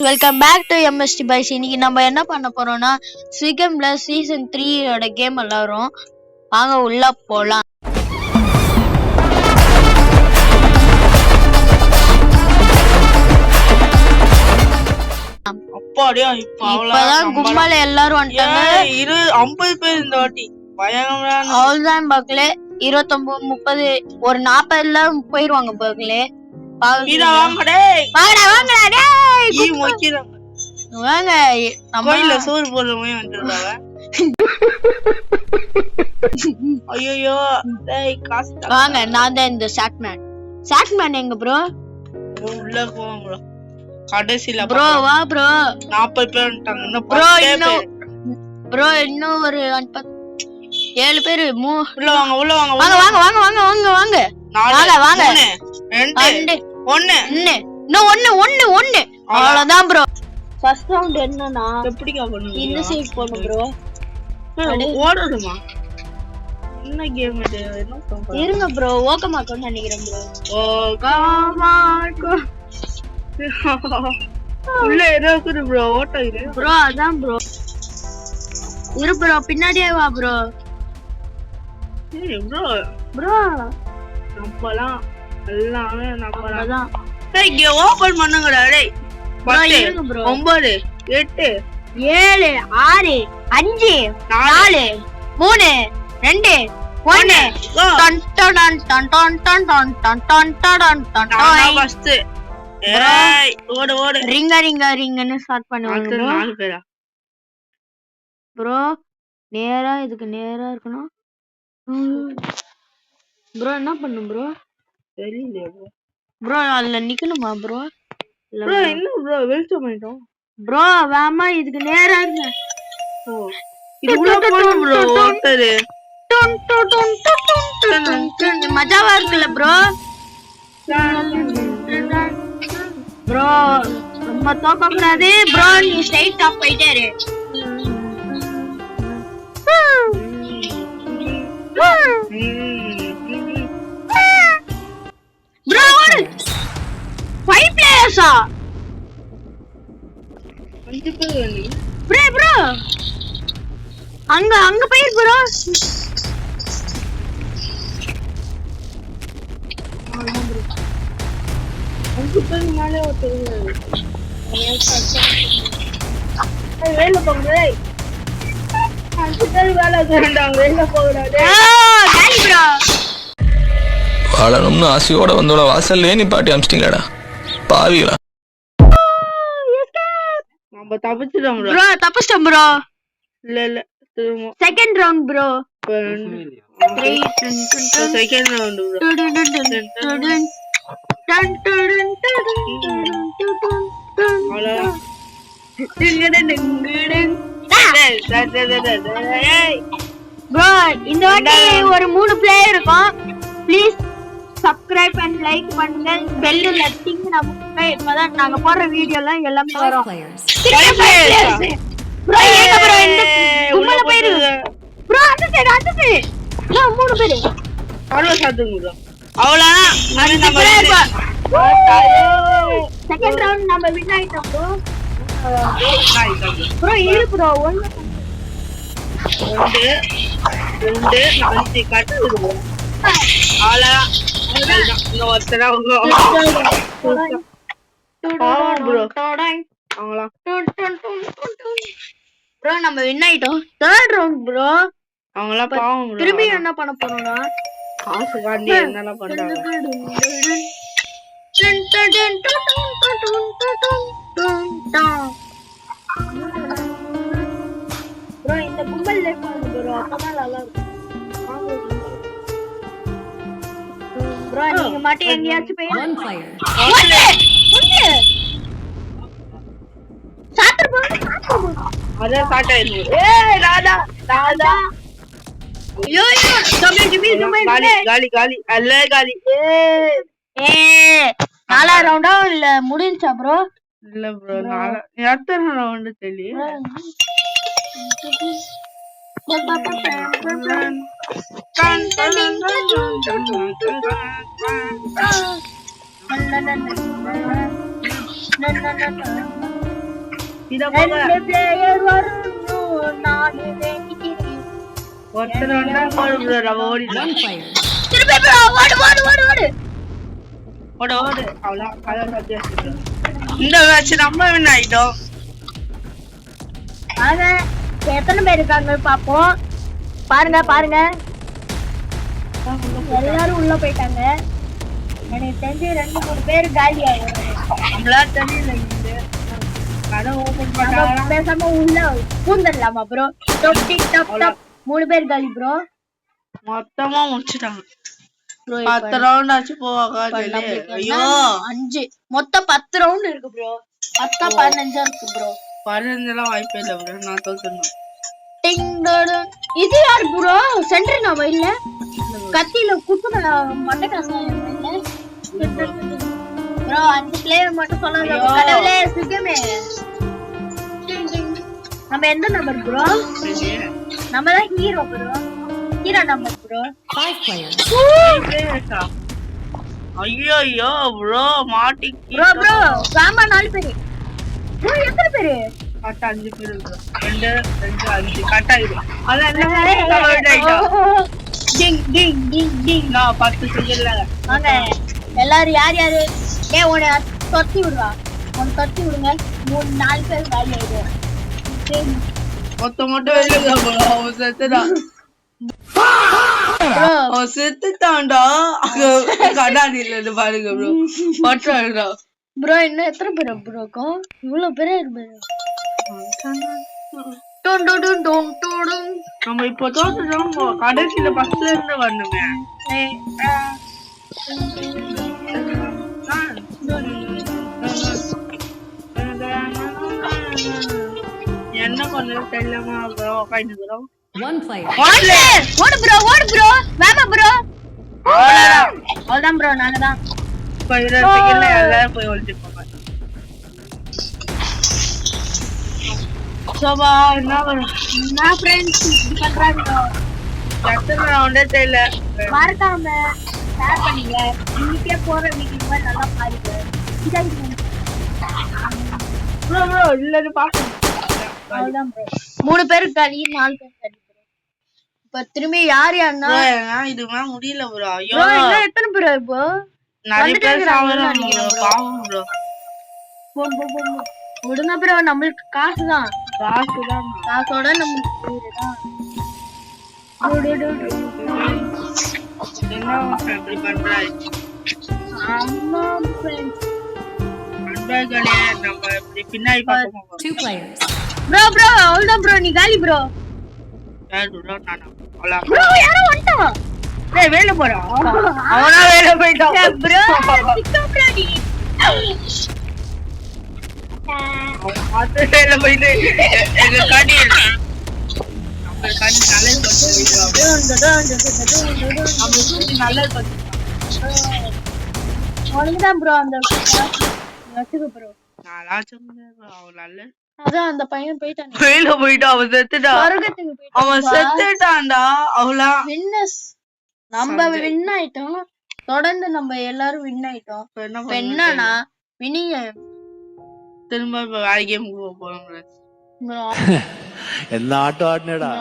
Welcome back to MST பைஸ். இன்னைக்கு நம்ம என்ன பண்ண போறோம்னா ஸ்விகம்ல சீசன் 3 கேம் எல்லாரும் வாங்க உள்ள போலாம். அப்பாடியா இப்பதான் கும்பல எல்லாரும் வந்துட்டாங்க. 50 பேர் இந்த வாட்டி பயங்கரமான அவ்வளவுதான் பாக்கலே. 29 30 ஒரு 40ல போயிருவாங்க பாக்கலே. வாங்கடா வாங்கடா டேய் வாங்க நம்ம இல்ல சோறு போடுறவங்க வந்துட்டாங்க. ஐயோ டேய் காசு வாங்க. நான் தான் இந்த சாட்மேன் எங்க ப்ரோ? உள்ள போங்க ப்ரோ. கடைசில ப்ரோ வா ப்ரோ. 40 பேர் வந்துட்டாங்க. இன்னும் ப்ரோ இன்னும் ஒரு 7 பேர். உள்ள வாங்க உள்ள வாங்க வாங்க வாங்க வாங்க வாங்க வாங்க வாங்க வாங்க வாங்க 2 1 இன்னும் 1 அவ்வளவுதான் ப்ரோ. ஃபர்ஸ்ட் ரவுண்ட் என்னன்னா எப்படிங்க பண்ணுவீங்க? இந்த சைடு போணும் ப்ரோ. ஓடணுமா? என்ன கேம் இது? என்ன சொல்றீங்க? இருங்க ப்ரோ. ஓகமாக்கோன்னு நினைக்கிறேன் ப்ரோ. ஓகமாக்கோ உள்ள ஏதோ இருக்குது ப்ரோ. ஓட்ட இது ப்ரோ. அதான் ப்ரோ. இரு ப்ரோ. பின்னாடியே வா ப்ரோ. ஏய் ப்ரோ ப்ரோ நம்மலாம் எல்லாமே நம்மதான். டேய் இங்க ஓபன் பண்ணுங்கடா டேய். 10 bro. 9 8 7 6 5 4 3 2 1 done done done done done done done done done done done. First ஏய் ஓடு ஓடு. ரிங்கன்னு ஸ்டார்ட் பண்ணுவாங்க ப்ரோ. 4 பேரா ப்ரோ? நேரா இதுக்கு நேரா இருக்கணும் ப்ரோ. என்ன பண்ணும் ப்ரோ? தெரியல ப்ரோ. ப்ரோ அதுல நிக்கணுமா ப்ரோ? ப்ரோ என்ன ப்ரோ வெளிச்சம் பண்ணிட்டோம் ப்ரோ. வேமா இதுக்கு நேரா இருங்க. ஓ இது உள்ள போணும் ப்ரோ. ஓட்டரு மஜாவா இருக்குல்ல ப்ரோ? ப்ரோ ரொம்ப தோக்க கூடாது ப்ரோ. நீ ஸ்ட்ரைட்டா போயிட்டே இரு. ப்ரோ 5 பிளேயர்ஸா? 5 பேர் ப்ரோ அங்க போயிரு ப்ரோ. மேலே வேலை போங்க. 5 பேர் வேலை செய்யறாங்க. வேலை போகிறாரு வாழணும்னு ஆசையோட வந்தோட வாசல்லே நீ பாட்டி அமிச்சிட்டீங்களாடா பாவிகளா. நம்ம தப்பிச்சிட்டோம் ப்ரோ. தப்பிச்சிட்டோம் ப்ரோ. இல்ல second round bro. Second round bro. இந்த வாட்டி ஒரு 3 பிளேயர் இருக்கும். ப்ளீஸ் சப்ஸ்கிரைப் அண்ட் லைக் பண்ணுங்க. பெல் லட்டிங் நமக்கு இப்பதான் நாங்க போடுற வீடியோ எல்லாம் எல்லாமே வரும். ப்ரோ ஏங்க ப்ரோ இந்த கும்பல பேரு ப்ரோ. அந்த சைடு நான் 3 பேரு அவ்வளவு சாத்துங்க ப்ரோ. அவ்வளவுதான். செகண்ட் ரவுண்ட் நம்ம வின் ஆயிட்டோம் ப்ரோ. ப்ரோ இரு ப்ரோ. 1 2 4 கட்டு ப்ரோ. அவ்வளவுதான். இங்க ஒருத்தரா ப்ரோ. ப்ரோ நம்ம வின் ஆயிட்டோம். Third round bro. அவங்களா பாவம் ப்ரோ. திரும்பி என்ன பண்ண போறோம்னா காசு காண்டி என்னலாம் பண்றாங்க. ப்ரோ இந்த கும்பல் லைஃப் பண்ணுங்க ப்ரோ. அப்பதான் நல்லா இருக்கும் ப்ரோ. நீங்க மட்டும் எங்கயாச்சும் போய் சாத்துற ப்ரோ. அத காட்ட இருக்கு. ஏய் ராதா ராதா ஐயோ காலி காலி அல்ல காலி. நாலா ரவுண்டா இல்ல முடிஞ்சா ப்ரோ? இல்ல ப்ரோ. எத்தனை ரவுண்ட் தெரியல. இத போக பிளேயர் வரணும் நானே வேண்டிக்கிறேன். ஒருத்தர் வந்தா போடு bro நம்ம ஓடிடலாம் திருப்பி bro ஓடு ஓடு ஓடு ஓடு. ஓடு ஓடு அவ்வளவு அதான் சத்தியம் இந்த மேட்ச் நம்ம வின் ஆயிட்டோம் வாங்க எத்தனை பேர் இருக்காங்க பாப்போம். பாருங்க பாருங்க எல்லாரும் உள்ள போயிட்டாங்க. எனக்கு தெரிஞ்சு 2-3 பேர் காலி ஆகும். நம்மளா தெரியல இந்த கதை ஓபன் பண்ணா பேசாம உள்ள பூந்தரலாமா ப்ரோ? டப் டிக் டப் டப் 3 பேர் காலி ப்ரோ. மொத்தமா முடிச்சிட்டாங்க 10 ரவுண்ட் ஆச்சு போவாங்க ஐயோ 5 மொத்தம் 10 ரவுண்ட் இருக்கு ப்ரோ. 10 15 இருக்கு ப்ரோ. 15 எல்லாம் வாய்ப்பே இல்ல ப்ரோ நான் தோத்துறேன் டிங் டோடன். இது யார் ப்ரோ? சென்டர் நம்ம இல்ல கத்தில குத்துன மண்டை காசு இல்ல ப்ரோ. 5 பிளேயர் மட்டும் சொன்னாங்க கடவுளே சுகமே. நம்ம எந்த நம்பர் ப்ரோ? நம்ம தான் hero bro. Hero number bro 5 players. ஐயோ ஐயோ ப்ரோ மாட்டிக்கு ப்ரோ ப்ரோ சாமா 4 பேர் ப்ரோ. எத்தனை பேர்? கரெக்டா 5 பேர் இருக்கு 2 2 5 கரெக்டா இது அத என்ன டிங் டிங் டிங் டிங். நான் 10 செகண்ட்ல வாங்க எல்லாரும் யார் யாரு ஏய் உன்னை தொட்டி விடுவா. உன்னை தொட்டி விடுங்க. 3-4 பேர் காலி ஆயிடுவோம். மொத்த மட்டும் வெளியில ப்ரோ அவன் செத்துட்டான் அவன் செத்துட்டான்டா கண்ணாடியில இருந்து பாருங்க ப்ரோ பட்டுடா ப்ரோ இன்னும் எத்தனை பேர் ப்ரோ இருக்கும்? இவ்வளவு பேரே இருக்கு. நம்ம இப்போ தோத்துட்டோம் கடைசியில ஃபர்ஸ்ட்ல இருந்து வரணுமே என்ன பண்ணது தெரியலமா ப்ரோ உட்காந்துக்கிறோம் 1 player. ஓடு ப்ரோ ஓடு ப்ரோ வேமா ப்ரோ. அவ்வளவுதான் ப்ரோ நாங்க தான். இப்போ 20 செகண்ட்ல எல்லாரும் போய் ஒளிச்சு போங்க சோபா என்ன நான் ஃப்ரெண்ட்ஸ் இப்படி பண்றாங்க. எத்தனை ரவுண்டே தெரியல மறக்காம ஷேர் பண்ணுங்க. இன்னைக்கே போற வீடியோ மாதிரி நல்லா பாருங்க. ப்ரோ ப்ரோ இல்லன்னு பாக்கணும் அவ்வளவுதான் ப்ரோ. 3 பேர் காலி 4 பேர் காலி ப்ரோ. இப்ப திரும்பி யார் யாருன்னா இதுமே முடியல ப்ரோ ஐயோ ப்ரோ இன்னும் எத்தனை பேர் இப்போ? நிறைய பேர் சாவறாங்க ப்ரோ பாவம் ப்ரோ விடுங்க ப்ரோ நம்மளுக்கு காசு தான். காசோட நம்மளுக்கு என்ன இப்படி பண்றாய் ஆமா ஃப்ரெண்ட்ஸ். நண்பர்களே நம்ம இப்படி பின்னாடி பார்ப்போம் 2 players. ப்ரோ ப்ரோ அவ்வளவுதான் ப்ரோ. நீ காலி ப்ரோ. யார் ப்ரோ நானா அவ்வளோ ப்ரோ யாரோ வந்துட்டான். டேய் வெளிய போடா அவனா வெளிய போய்ட்டான் ப்ரோ சிக்கா ப்ரோ நீ அது வெளிய போயிட்டு எங்க காடி நம்ம காடி நல்லது நல்லது உனக்குதான் ப்ரோ அந்த வச்சுக்க ப்ரோ. நான் சொன்னேன் அவன் நல்ல அதான் அந்த பையன் போயிட்டான். வெளிய போயிட்டு அவன் செத்துட்டான் சொர்க்கத்துக்கு போயிட்டான். அவன் செத்துட்டான்டா அவளா வின்னர்ஸ் நம்ம வின் ஆயிட்டோம். தொடர்ந்து நம்ம எல்லாரும் வின் ஆயிட்டோம். இப்ப என்னன்னா வினிங்க திரும்ப வேற கேம் போறோம் என்ன ஆட்டம் ஆடினடா.